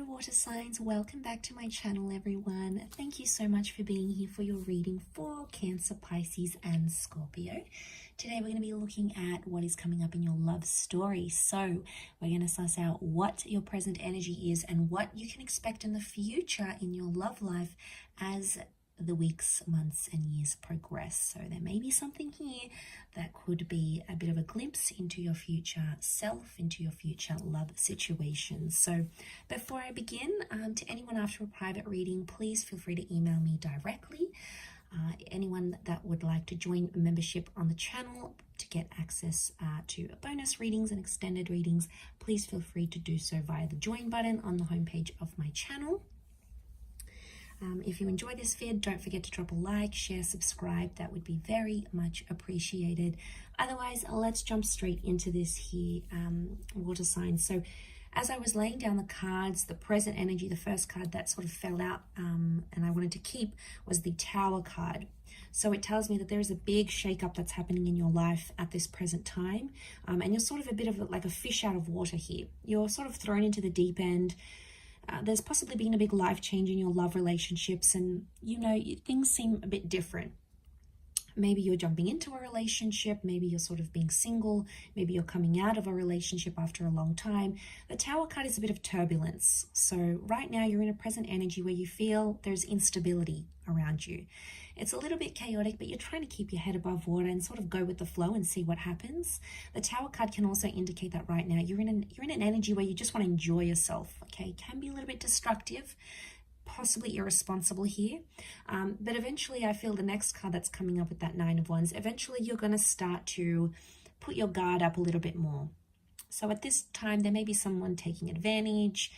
Hello water signs, welcome back to my channel everyone. Thank you so much for being here for your reading for Cancer, Pisces and Scorpio. Today we're going to be looking at what is coming up in your love story. So we're going to suss out what your present energy is and what you can expect in the future in your love life as the weeks, months and years progress. So there may be something here that could be a bit of a glimpse into your future self, into your future love situations. So before I begin, to anyone after a private reading, please feel free to email me directly. Anyone that would like to join a membership on the channel to get access to bonus readings and extended readings, please feel free to do so via the join button on the homepage of my channel. If you enjoy this vid, don't forget to drop a like, share, subscribe. That would be very much appreciated. Otherwise, let's jump straight into this here, water signs. So as I was laying down the cards, the present energy, the first card that sort of fell out and I wanted to keep was the Tower card. So it tells me that there is a big shakeup that's happening in your life at this present time. And you're sort of a bit of like a fish out of water here. You're sort of thrown into the deep end. There's possibly been a big life change in your love relationships and, you know, things seem a bit different. Maybe you're jumping into a relationship, maybe you're sort of being single, maybe you're coming out of a relationship after a long time. The Tower card is a bit of turbulence. So right now you're in a present energy where you feel there's instability around you. It's a little bit chaotic, but you're trying to keep your head above water and sort of go with the flow and see what happens. The Tower card can also indicate that right now you're in an energy where you just want to enjoy yourself, okay? It can be a little bit destructive, possibly irresponsible here. But eventually I feel the next card that's coming up with that Nine of Wands, eventually you're going to start to put your guard up a little bit more. So at this time, there may be someone taking advantage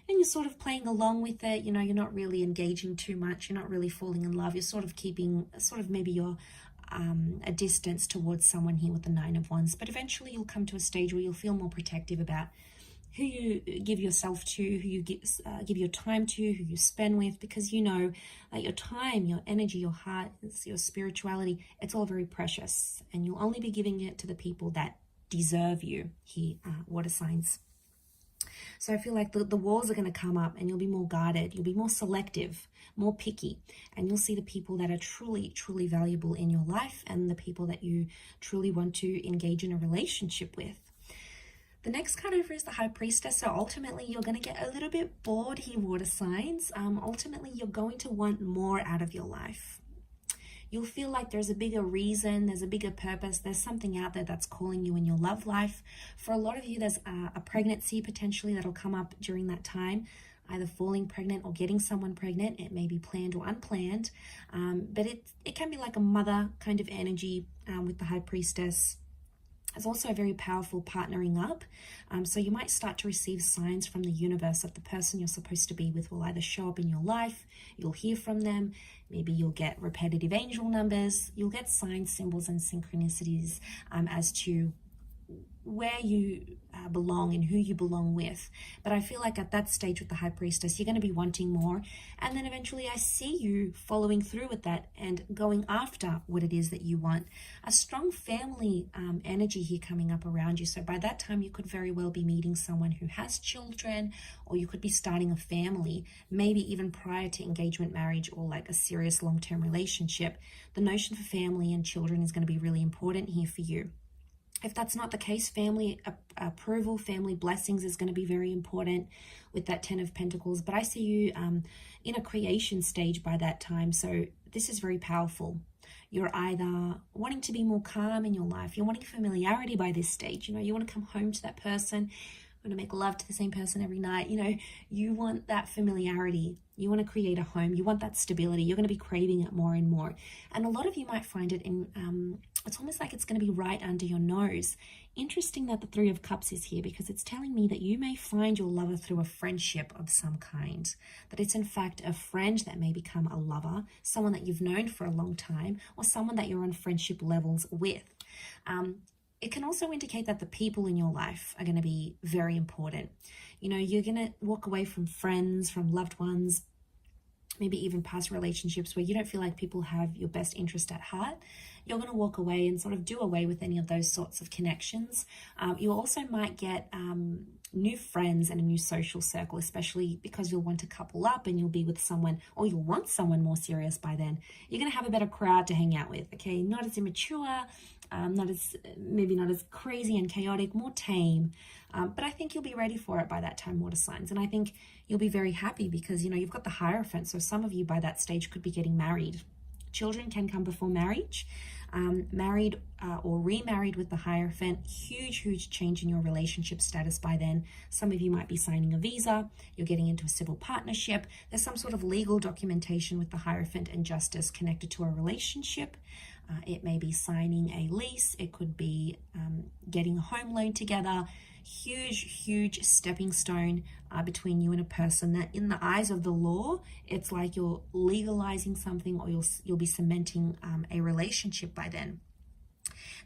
and you're sort of playing along with it. You know, you're not really engaging too much. You're not really falling in love. You're sort of keeping maybe you're a distance towards someone here with the Nine of Wands. But eventually you'll come to a stage where you'll feel more protective about who you give yourself to, who you give your time to, who you spend with, because you know that your time, your energy, your heart, your spirituality, it's all very precious. And you'll only be giving it to the people that deserve you here, water signs. So I feel like the walls are going to come up and you'll be more guarded. You'll be more selective, more picky, and you'll see the people that are truly, truly valuable in your life and the people that you truly want to engage in a relationship with. The next card over is the High Priestess. So ultimately, you're going to get a little bit bored here, water signs. Ultimately, you're going to want more out of your life. You'll feel like there's a bigger reason, there's a bigger purpose, there's something out there that's calling you in your love life. For a lot of you, there's a pregnancy potentially that'll come up during that time, either falling pregnant or getting someone pregnant. It may be planned or unplanned, but it can be like a mother kind of energy with the High Priestess. It's also a very powerful partnering up. So you might start to receive signs from the universe that the person you're supposed to be with will either show up in your life, you'll hear from them, maybe you'll get repetitive angel numbers, you'll get signs, symbols, and synchronicities as to where you belong and who you belong with. But I feel like at that stage with the High Priestess, you're going to be wanting more. And then eventually I see you following through with that and going after what it is that you want. A strong family energy here coming up around you. So by that time, you could very well be meeting someone who has children, or you could be starting a family, maybe even prior to engagement, marriage, or like a serious long-term relationship. The notion for family and children is going to be really important here for you. If that's not the case, family approval, family blessings is going to be very important with that Ten of Pentacles. But I see you in a creation stage by that time. So this is very powerful. You're either wanting to be more calm in your life. You're wanting familiarity by this stage. You know, you want to come home to that person. You want to make love to the same person every night. You know, you want that familiarity. You want to create a home. You want that stability. You're going to be craving it more and more. And a lot of you might find it in, it's almost like it's going to be right under your nose. Interesting that the Three of Cups is here because it's telling me that you may find your lover through a friendship of some kind. That it's in fact a friend that may become a lover, someone that you've known for a long time, or someone that you're on friendship levels with. It can also indicate that the people in your life are going to be very important. You know, you're going to walk away from friends, from loved ones, maybe even past relationships where you don't feel like people have your best interest at heart, you're going to walk away and sort of do away with any of those sorts of connections. You also might get new friends and a new social circle, especially because you'll want to couple up and you'll be with someone, or you'll want someone more serious by then. You're going to have a better crowd to hang out with, okay? Not as immature, maybe not as crazy and chaotic, more tame. But I think you'll be ready for it by that time, water signs. And I think you'll be very happy because, you know, you've got the Hierophant. So some of you by that stage could be getting married. Children can come before marriage. Married or remarried with the Hierophant, huge change in your relationship status by then. Some of you might be signing a visa, you're getting into a civil partnership, there's some sort of legal documentation with the Hierophant and Justice connected to a relationship. It may be signing a lease, it could be getting a home loan together. Huge stepping stone between you and a person that in the eyes of the law, it's like you're legalizing something, or you'll be cementing a relationship by then.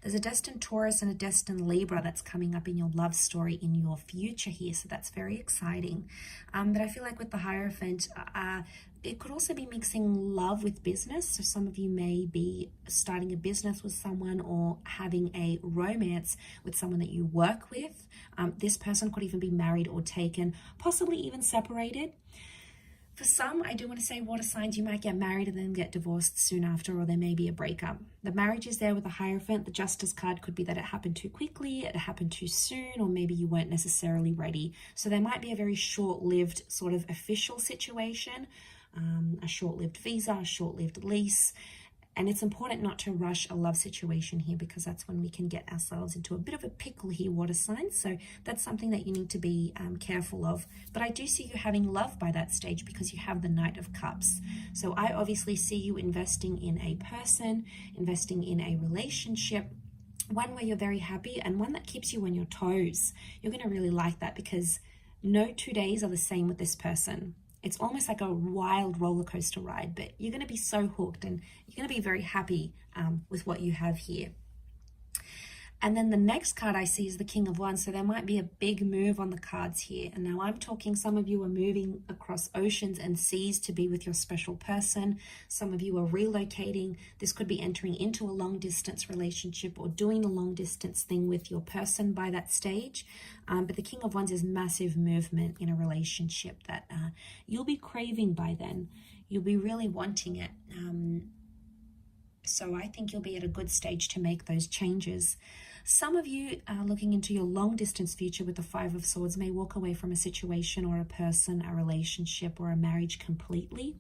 There's a destined Taurus and a destined Libra that's coming up in your love story in your future here, so that's very exciting. But I feel like with the Hierophant, it could also be mixing love with business. So some of you may be starting a business with someone or having a romance with someone that you work with. This person could even be married or taken, possibly even separated. For some, I do want to say, water signs, you might get married and then get divorced soon after, or there may be a breakup. The marriage is there with the Hierophant. The Justice card could be that it happened too quickly, it happened too soon, or maybe you weren't necessarily ready. So there might be a very short-lived sort of official situation, a short-lived visa, a short-lived lease. And it's important not to rush a love situation here, because that's when we can get ourselves into a bit of a pickle here, water signs. So that's something that you need to be careful of. But I do see you having love by that stage because you have the Knight of Cups. So I obviously see you investing in a person, investing in a relationship, one where you're very happy and one that keeps you on your toes. You're going to really like that because no 2 days are the same with this person. It's almost like a wild roller coaster ride, but you're going to be so hooked and you're going to be very happy with what you have here. And then the next card I see is the King of Wands. So there might be a big move on the cards here. And now I'm talking, some of you are moving across oceans and seas to be with your special person. Some of you are relocating. This could be entering into a long distance relationship or doing a long distance thing with your person by that stage. But the King of Wands is massive movement in a relationship that you'll be craving by then. You'll be really wanting it. So I think you'll be at a good stage to make those changes. Some of you looking into your long distance future with the Five of Swords may walk away from a situation or a person, a relationship or a marriage completely.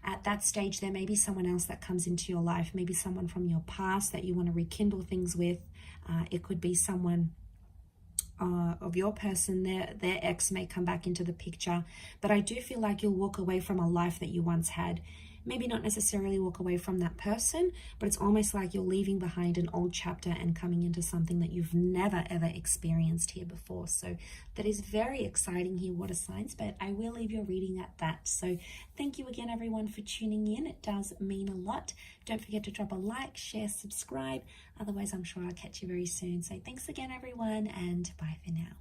At that stage, there may be someone else that comes into your life, maybe someone from your past that you want to rekindle things with. It could be someone of your person, their ex may come back into the picture. But I do feel like you'll walk away from a life that you once had. Maybe not necessarily walk away from that person, but it's almost like you're leaving behind an old chapter and coming into something that you've never ever experienced here before. So that is very exciting here, water signs, but I will leave your reading at that. So thank you again, everyone, for tuning in. It does mean a lot. Don't forget to drop a like, share, subscribe. Otherwise, I'm sure I'll catch you very soon. So thanks again, everyone, and bye for now.